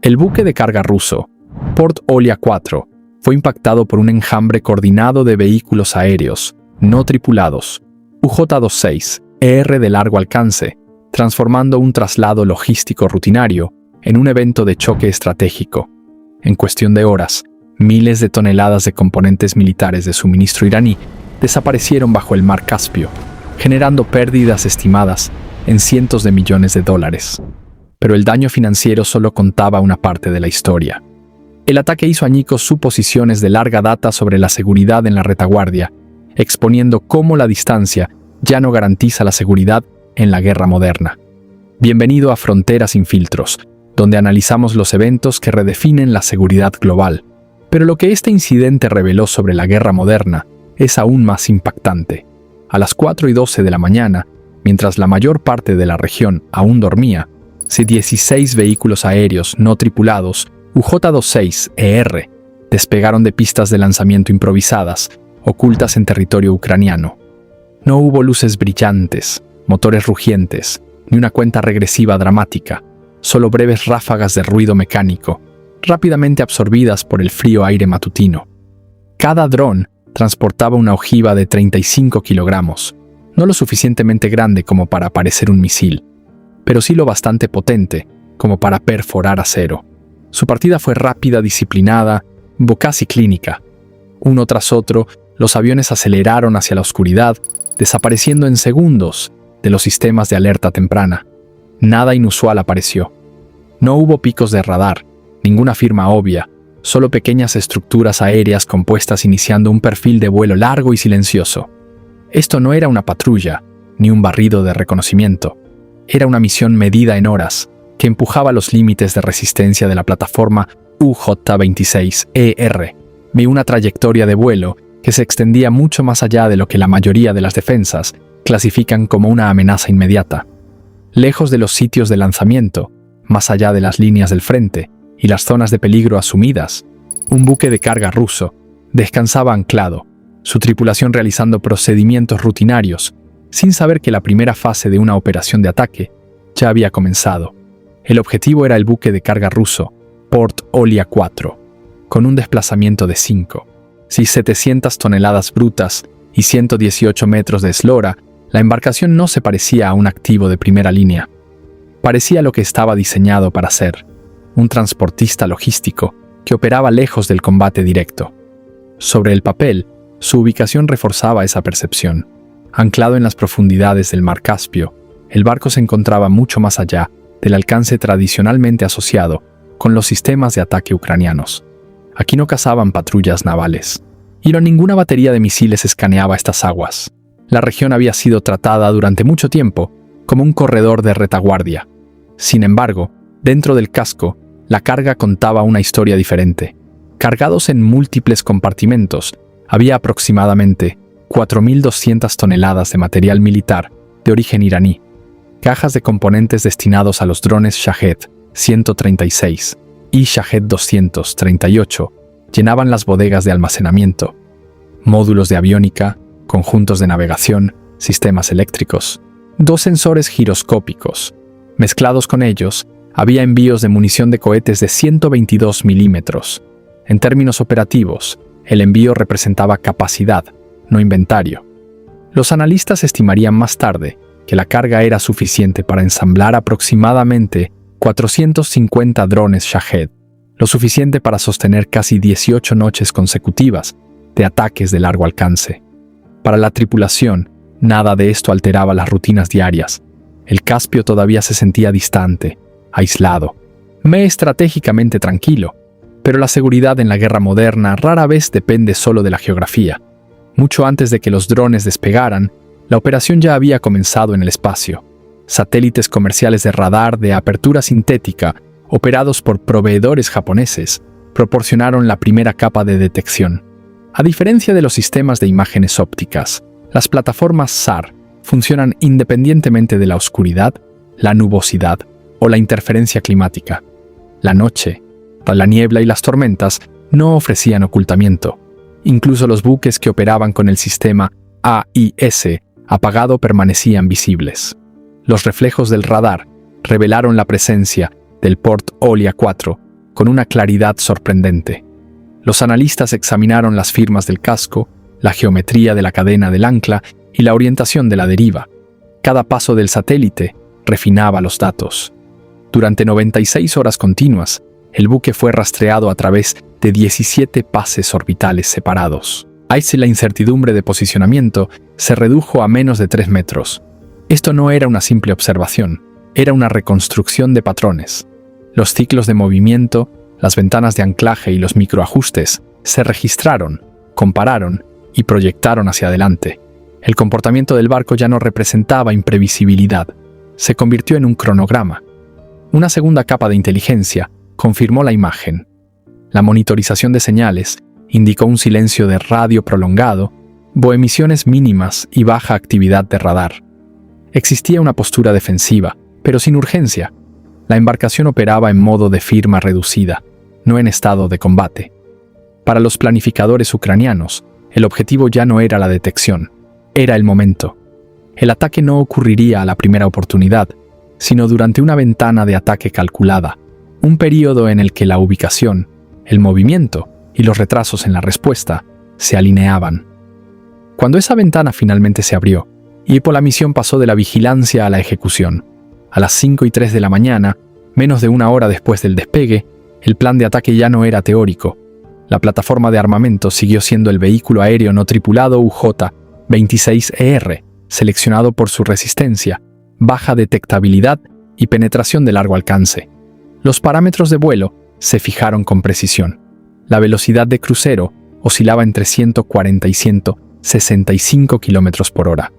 El buque de carga ruso, Port Olia 4, fue impactado por un enjambre coordinado de vehículos aéreos, no tripulados, UJ-26, de largo alcance, transformando un traslado logístico rutinario en un evento de choque estratégico. En cuestión de horas, miles de toneladas de componentes militares de suministro iraní desaparecieron bajo el mar Caspio, generando pérdidas estimadas en cientos de millones de dólares. Pero el daño financiero solo contaba una parte de la historia. El ataque hizo añicos suposiciones de larga data sobre la seguridad en la retaguardia, exponiendo cómo la distancia ya no garantiza la seguridad en la guerra moderna. Bienvenido a Fronteras sin filtros, donde analizamos los eventos que redefinen la seguridad global. Pero lo que este incidente reveló sobre la guerra moderna es aún más impactante. A las 4:12 de la mañana, mientras la mayor parte de la región aún dormía, 16 vehículos aéreos no tripulados, UJ-26, despegaron de pistas de lanzamiento improvisadas, ocultas en territorio ucraniano. No hubo luces brillantes, motores rugientes, ni una cuenta regresiva dramática, solo breves ráfagas de ruido mecánico, rápidamente absorbidas por el frío aire matutino. Cada dron transportaba una ojiva de 35 kilogramos, no lo suficientemente grande como para parecer un misil, pero sí lo bastante potente como para perforar acero. Su partida fue rápida, disciplinada, casi clínica. Uno tras otro, los aviones aceleraron hacia la oscuridad, desapareciendo en segundos de los sistemas de alerta temprana. Nada inusual apareció. No hubo picos de radar, ninguna firma obvia, solo pequeñas estructuras aéreas compuestas iniciando un perfil de vuelo largo y silencioso. Esto no era una patrulla, ni un barrido de reconocimiento. Era una misión medida en horas, que empujaba los límites de resistencia de la plataforma UJ-26, de una trayectoria de vuelo que se extendía mucho más allá de lo que la mayoría de las defensas clasifican como una amenaza inmediata. Lejos de los sitios de lanzamiento, más allá de las líneas del frente y las zonas de peligro asumidas, un buque de carga ruso descansaba anclado, su tripulación realizando procedimientos rutinarios, sin saber que la primera fase de una operación de ataque ya había comenzado. El objetivo era el buque de carga ruso, Port Olia 4, con un desplazamiento de 700 toneladas brutas y 118 metros de eslora. La embarcación no se parecía a un activo de primera línea. Parecía lo que estaba diseñado para ser, un transportista logístico que operaba lejos del combate directo. Sobre el papel, su ubicación reforzaba esa percepción. Anclado en las profundidades del mar Caspio, el barco se encontraba mucho más allá del alcance tradicionalmente asociado con los sistemas de ataque ucranianos. Aquí no cazaban patrullas navales, y ninguna batería de misiles escaneaba estas aguas. La región había sido tratada durante mucho tiempo como un corredor de retaguardia. Sin embargo, dentro del casco, la carga contaba una historia diferente. Cargados en múltiples compartimentos, había aproximadamente 4.200 toneladas de material militar de origen iraní, cajas de componentes destinados a los drones Shahed-136 y Shahed-238 llenaban las bodegas de almacenamiento, módulos de aviónica, conjuntos de navegación, sistemas eléctricos, 2 sensores giroscópicos. Mezclados con ellos, había envíos de munición de cohetes de 122 milímetros. En términos operativos, el envío representaba capacidad, no inventario. Los analistas estimarían más tarde que la carga era suficiente para ensamblar aproximadamente 450 drones Shahed, lo suficiente para sostener casi 18 noches consecutivas de ataques de largo alcance. Para la tripulación, nada de esto alteraba las rutinas diarias. El Caspio todavía se sentía distante, aislado, estratégicamente tranquilo, pero la seguridad en la guerra moderna rara vez depende solo de la geografía. Mucho antes de que los drones despegaran, la operación ya había comenzado en el espacio. Satélites comerciales de radar de apertura sintética, operados por proveedores japoneses, proporcionaron la primera capa de detección. A diferencia de los sistemas de imágenes ópticas, las plataformas SAR funcionan independientemente de la oscuridad, la nubosidad o la interferencia climática. La noche, la niebla y las tormentas no ofrecían ocultamiento. Incluso los buques que operaban con el sistema AIS apagado permanecían visibles. Los reflejos del radar revelaron la presencia del Port Olia 4 con una claridad sorprendente. Los analistas examinaron las firmas del casco, la geometría de la cadena del ancla y la orientación de la deriva. Cada paso del satélite refinaba los datos. Durante 96 horas continuas, el buque fue rastreado a través de 17 pases orbitales separados. Así la incertidumbre de posicionamiento se redujo a menos de 3 metros. Esto no era una simple observación, era una reconstrucción de patrones. Los ciclos de movimiento, las ventanas de anclaje y los microajustes se registraron, compararon y proyectaron hacia adelante. El comportamiento del barco ya no representaba imprevisibilidad, se convirtió en un cronograma. Una segunda capa de inteligencia confirmó la imagen. La monitorización de señales indicó un silencio de radio prolongado, emisiones mínimas y baja actividad de radar. Existía una postura defensiva, pero sin urgencia. La embarcación operaba en modo de firma reducida, no en estado de combate. Para los planificadores ucranianos, el objetivo ya no era la detección, era el momento. El ataque no ocurriría a la primera oportunidad, sino durante una ventana de ataque calculada, un período en el que la ubicación, el movimiento y los retrasos en la respuesta se alineaban. Cuando esa ventana finalmente se abrió, la misión pasó de la vigilancia a la ejecución. A las 5:03 de la mañana, menos de una hora después del despegue, el plan de ataque ya no era teórico. La plataforma de armamento siguió siendo el vehículo aéreo no tripulado UJ-26ER, seleccionado por su resistencia, baja detectabilidad y penetración de largo alcance. Los parámetros de vuelo se fijaron con precisión. La velocidad de crucero oscilaba entre 140 y 165 km por hora,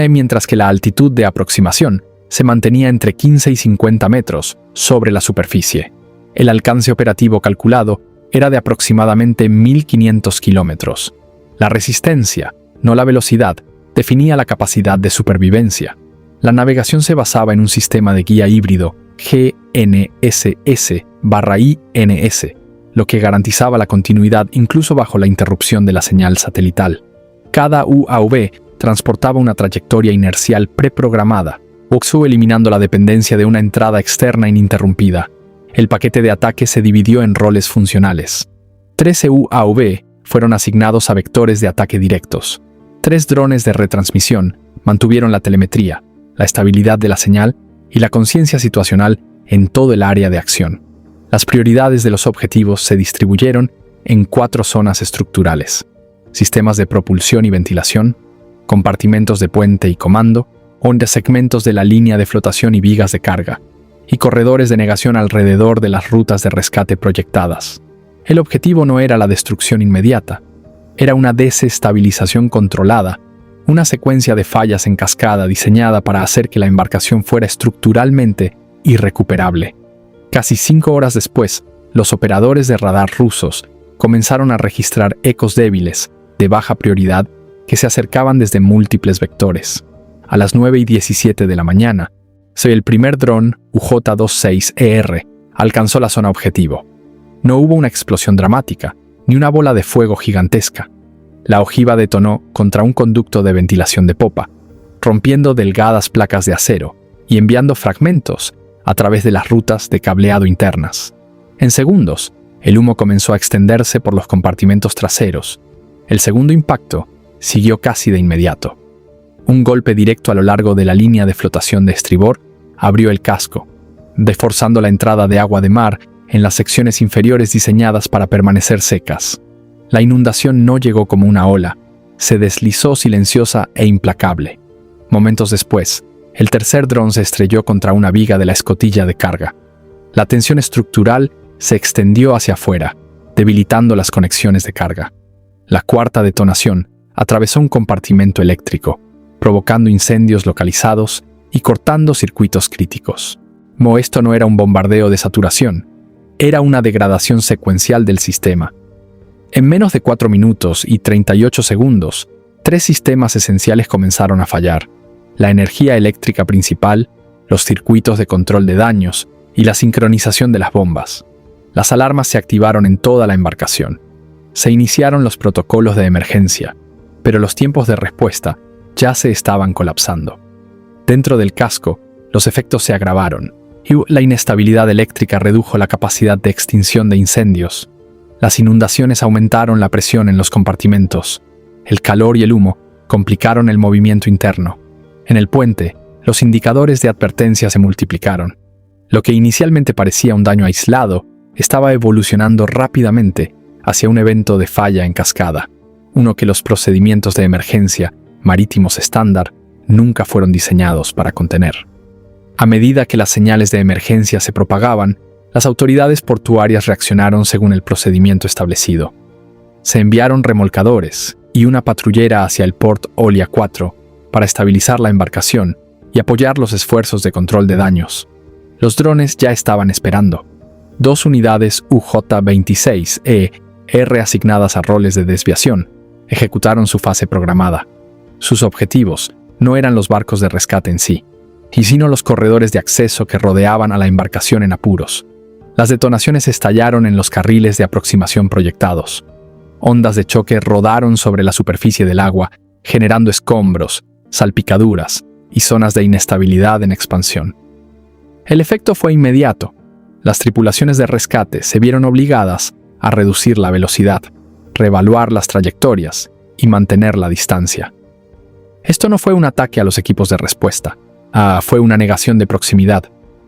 mientras que la altitud de aproximación se mantenía entre 15 y 50 metros sobre la superficie. El alcance operativo calculado era de aproximadamente 1.500 kilómetros. La resistencia, no la velocidad, definía la capacidad de supervivencia. La navegación se basaba en un sistema de guía híbrido GNSS/INS, lo que garantizaba la continuidad incluso bajo la interrupción de la señal satelital. Cada UAV transportaba una trayectoria inercial preprogramada, eliminando la dependencia de una entrada externa ininterrumpida. El paquete de ataque se dividió en roles funcionales. 13 UAV fueron asignados a vectores de ataque directos. 3 drones de retransmisión mantuvieron la telemetría, la estabilidad de la señal y la conciencia situacional en todo el área de acción. Las prioridades de los objetivos se distribuyeron en 4 zonas estructurales: sistemas de propulsión y ventilación, compartimentos de puente y comando, segmentos de la línea de flotación y vigas de carga, y corredores de negación alrededor de las rutas de rescate proyectadas. El objetivo no era la destrucción inmediata, era una desestabilización controlada, una secuencia de fallas en cascada diseñada para hacer que la embarcación fuera estructuralmente irrecuperable. Casi 5 horas después, los operadores de radar rusos comenzaron a registrar ecos débiles, de baja prioridad, que se acercaban desde múltiples vectores. A las 9:17 de la mañana, el primer dron UJ-26ER alcanzó la zona objetivo. No hubo una explosión dramática, ni una bola de fuego gigantesca. La ojiva detonó contra un conducto de ventilación de popa, rompiendo delgadas placas de acero y enviando fragmentos a través de las rutas de cableado internas. En segundos, el humo comenzó a extenderse por los compartimentos traseros. El segundo impacto siguió casi de inmediato. Un golpe directo a lo largo de la línea de flotación de estribor abrió el casco, forzando la entrada de agua de mar en las secciones inferiores diseñadas para permanecer secas. La inundación no llegó como una ola, se deslizó silenciosa e implacable. Momentos después, el tercer dron se estrelló contra una viga de la escotilla de carga. La tensión estructural se extendió hacia afuera, debilitando las conexiones de carga. La cuarta detonación atravesó un compartimento eléctrico, provocando incendios localizados y cortando circuitos críticos. Esto no era un bombardeo de saturación, era una degradación secuencial del sistema. En menos de 4 minutos y 38 segundos, 3 sistemas esenciales comenzaron a fallar: la energía eléctrica principal, los circuitos de control de daños y la sincronización de las bombas. Las alarmas se activaron en toda la embarcación. Se iniciaron los protocolos de emergencia, pero los tiempos de respuesta ya se estaban colapsando. Dentro del casco, los efectos se agravaron. y la inestabilidad eléctrica redujo la capacidad de extinción de incendios. Las inundaciones aumentaron la presión en los compartimentos. El calor y el humo complicaron el movimiento interno. En el puente, los indicadores de advertencia se multiplicaron. Lo que inicialmente parecía un daño aislado estaba evolucionando rápidamente hacia un evento de falla en cascada, uno que los procedimientos de emergencia marítimos estándar nunca fueron diseñados para contener. A medida que las señales de emergencia se propagaban, las autoridades portuarias reaccionaron según el procedimiento establecido. Se enviaron remolcadores y una patrullera hacia el Port Olia 4 para estabilizar la embarcación y apoyar los esfuerzos de control de daños. Los drones ya estaban esperando. 2 unidades UJ-26E-R asignadas a roles de desviación ejecutaron su fase programada. Sus objetivos no eran los barcos de rescate en sí, sino los corredores de acceso que rodeaban a la embarcación en apuros. Las detonaciones estallaron en los carriles de aproximación proyectados. Ondas de choque rodaron sobre la superficie del agua, generando escombros, salpicaduras y zonas de inestabilidad en expansión. El efecto fue inmediato. Las tripulaciones de rescate se vieron obligadas a reducir la velocidad, reevaluar las trayectorias y mantener la distancia. Esto no fue un ataque a los equipos de respuesta, fue una negación de proximidad.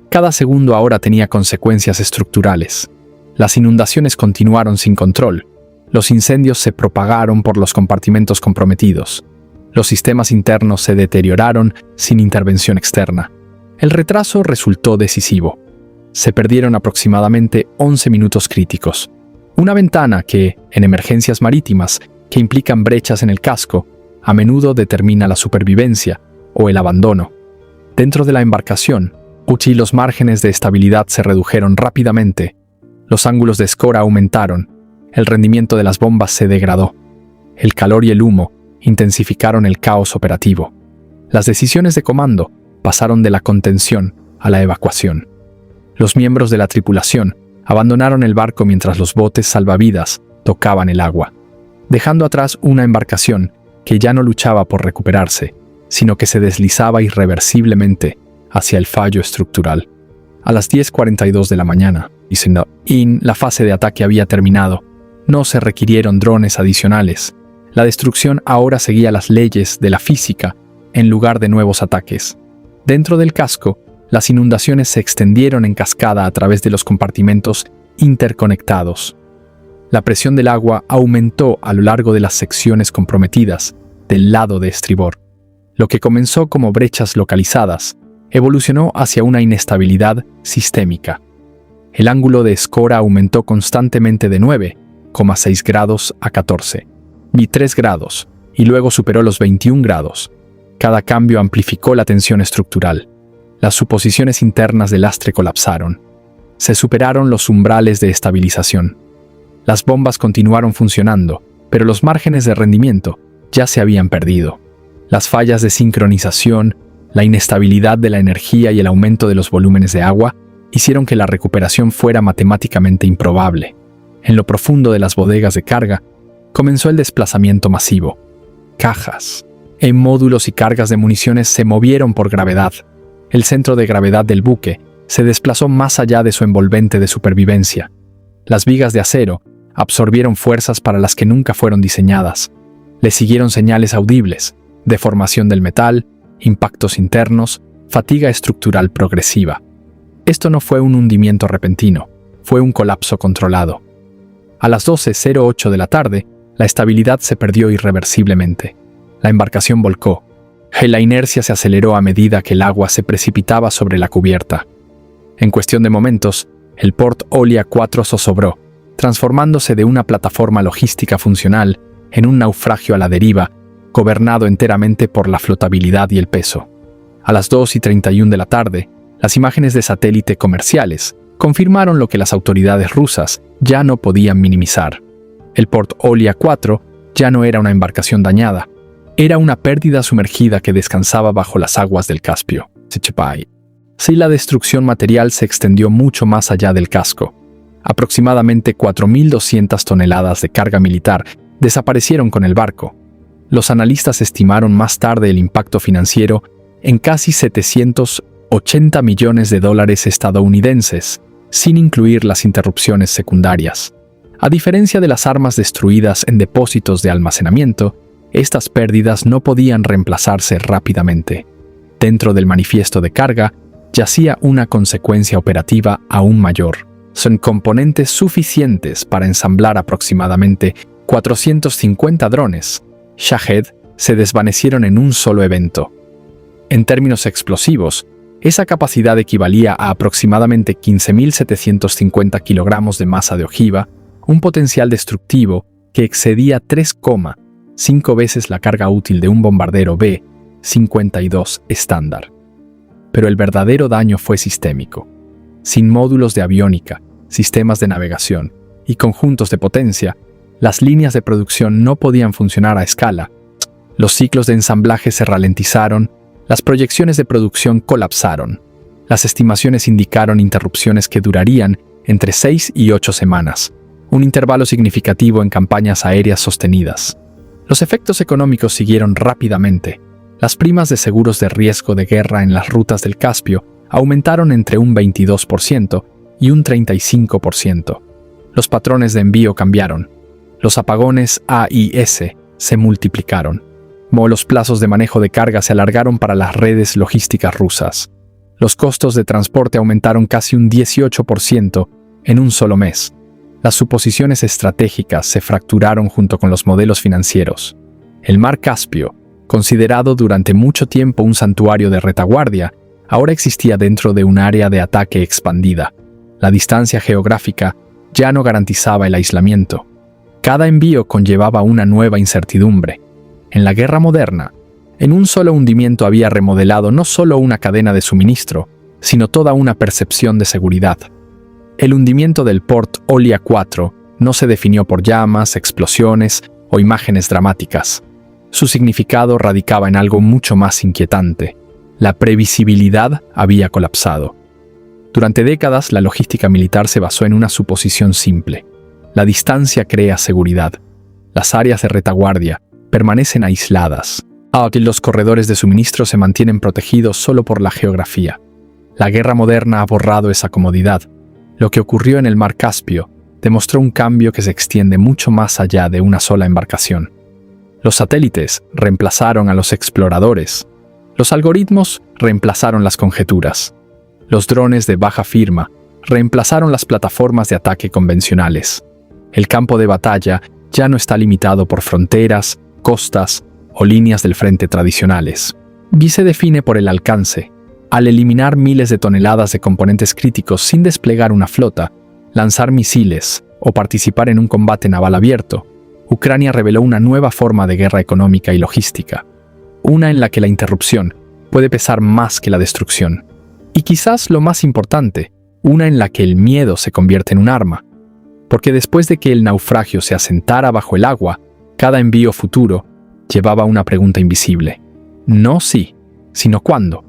Cada segundo ahora tenía consecuencias estructurales. Las inundaciones continuaron sin control. Los incendios se propagaron por los compartimentos comprometidos. Los sistemas internos se deterioraron sin intervención externa. El retraso resultó decisivo. Se perdieron aproximadamente 11 minutos críticos. Una ventana que, en emergencias marítimas, que implican brechas en el casco, a menudo determina la supervivencia o el abandono. Dentro de la embarcación, los márgenes de estabilidad se redujeron rápidamente. Los ángulos de escora aumentaron. El rendimiento de las bombas se degradó. El calor y el humo intensificaron el caos operativo. Las decisiones de comando pasaron de la contención a la evacuación. Los miembros de la tripulación abandonaron el barco mientras los botes salvavidas tocaban el agua, dejando atrás una embarcación que ya no luchaba por recuperarse, sino que se deslizaba irreversiblemente hacia el fallo estructural. A las 10:42 de la mañana, la fase de ataque había terminado. No se requirieron drones adicionales. La destrucción ahora seguía las leyes de la física en lugar de nuevos ataques. Dentro del casco, las inundaciones se extendieron en cascada a través de los compartimentos interconectados. La presión del agua aumentó a lo largo de las secciones comprometidas del lado de estribor. Lo que comenzó como brechas localizadas evolucionó hacia una inestabilidad sistémica. El ángulo de escora aumentó constantemente de 9,6 grados a 14,3 grados y luego superó los 21 grados. Cada cambio amplificó la tensión estructural. Las suposiciones internas del lastre colapsaron. Se superaron los umbrales de estabilización. Las bombas continuaron funcionando, pero los márgenes de rendimiento ya se habían perdido. Las fallas de sincronización, la inestabilidad de la energía y el aumento de los volúmenes de agua hicieron que la recuperación fuera matemáticamente improbable. En lo profundo de las bodegas de carga, comenzó el desplazamiento masivo. Cajas, módulos y cargas de municiones se movieron por gravedad. El centro de gravedad del buque se desplazó más allá de su envolvente de supervivencia. Las vigas de acero absorbieron fuerzas para las que nunca fueron diseñadas. Le siguieron señales audibles, deformación del metal, impactos internos, fatiga estructural progresiva. Esto no fue un hundimiento repentino, fue un colapso controlado. A las 12:08 de la tarde, la estabilidad se perdió irreversiblemente. La embarcación volcó. La inercia se aceleró a medida que el agua se precipitaba sobre la cubierta. En cuestión de momentos, el Port Olia 4 zozobró, transformándose de una plataforma logística funcional en un naufragio a la deriva, gobernado enteramente por la flotabilidad y el peso. A las 2:31 de la tarde, las imágenes de satélite comerciales confirmaron lo que las autoridades rusas ya no podían minimizar. El Port Olia 4 ya no era una embarcación dañada, era una pérdida sumergida que descansaba bajo las aguas del Caspio. Sí, la destrucción material se extendió mucho más allá del casco. Aproximadamente 4.200 toneladas de carga militar desaparecieron con el barco. Los analistas estimaron más tarde el impacto financiero en casi $700 $80 millones estadounidenses, sin incluir las interrupciones secundarias. A diferencia de las armas destruidas en depósitos de almacenamiento, estas pérdidas no podían reemplazarse rápidamente. Dentro del manifiesto de carga yacía una consecuencia operativa aún mayor. Son componentes suficientes para ensamblar aproximadamente 450 drones. Shahed se desvanecieron en un solo evento. En términos explosivos, esa capacidad equivalía a aproximadamente 15.750 kilogramos de masa de ojiva, un potencial destructivo que excedía 3,5 veces la carga útil de un bombardero B-52 estándar. Pero el verdadero daño fue sistémico. Sin módulos de aviónica, sistemas de navegación y conjuntos de potencia, las líneas de producción no podían funcionar a escala. Los ciclos de ensamblaje se ralentizaron, las proyecciones de producción colapsaron. Las estimaciones indicaron interrupciones que durarían entre 6 y 8 semanas, un intervalo significativo en campañas aéreas sostenidas. Los efectos económicos siguieron rápidamente. Las primas de seguros de riesgo de guerra en las rutas del Caspio aumentaron entre un 22% y un 35%. Los patrones de envío cambiaron. Los apagones A y S se multiplicaron. Los plazos de manejo de carga se alargaron para las redes logísticas rusas. Los costos de transporte aumentaron casi un 18% en un solo mes. Las suposiciones estratégicas se fracturaron junto con los modelos financieros. El mar Caspio, considerado durante mucho tiempo un santuario de retaguardia, ahora existía dentro de un área de ataque expandida. La distancia geográfica ya no garantizaba el aislamiento. Cada envío conllevaba una nueva incertidumbre. En la guerra moderna, en un solo hundimiento había remodelado no solo una cadena de suministro, sino toda una percepción de seguridad. El hundimiento del Port Olia 4 no se definió por llamas, explosiones o imágenes dramáticas. Su significado radicaba en algo mucho más inquietante. La previsibilidad había colapsado. Durante décadas, la logística militar se basó en una suposición simple. La distancia crea seguridad. Las áreas de retaguardia permanecen aisladas. Los corredores de suministro se mantienen protegidos solo por la geografía. La guerra moderna ha borrado esa comodidad. Lo que ocurrió en el mar Caspio demostró un cambio que se extiende mucho más allá de una sola embarcación. Los satélites reemplazaron a los exploradores. Los algoritmos reemplazaron las conjeturas. Los drones de baja firma reemplazaron las plataformas de ataque convencionales. El campo de batalla ya no está limitado por fronteras, costas o líneas del frente tradicionales. Y se define por el alcance. Al eliminar miles de toneladas de componentes críticos sin desplegar una flota, lanzar misiles o participar en un combate naval abierto, Ucrania reveló una nueva forma de guerra económica y logística, una en la que la interrupción puede pesar más que la destrucción. Y quizás lo más importante, una en la que el miedo se convierte en un arma, porque después de que el naufragio se asentara bajo el agua, cada envío futuro llevaba una pregunta invisible. No si, sino cuándo.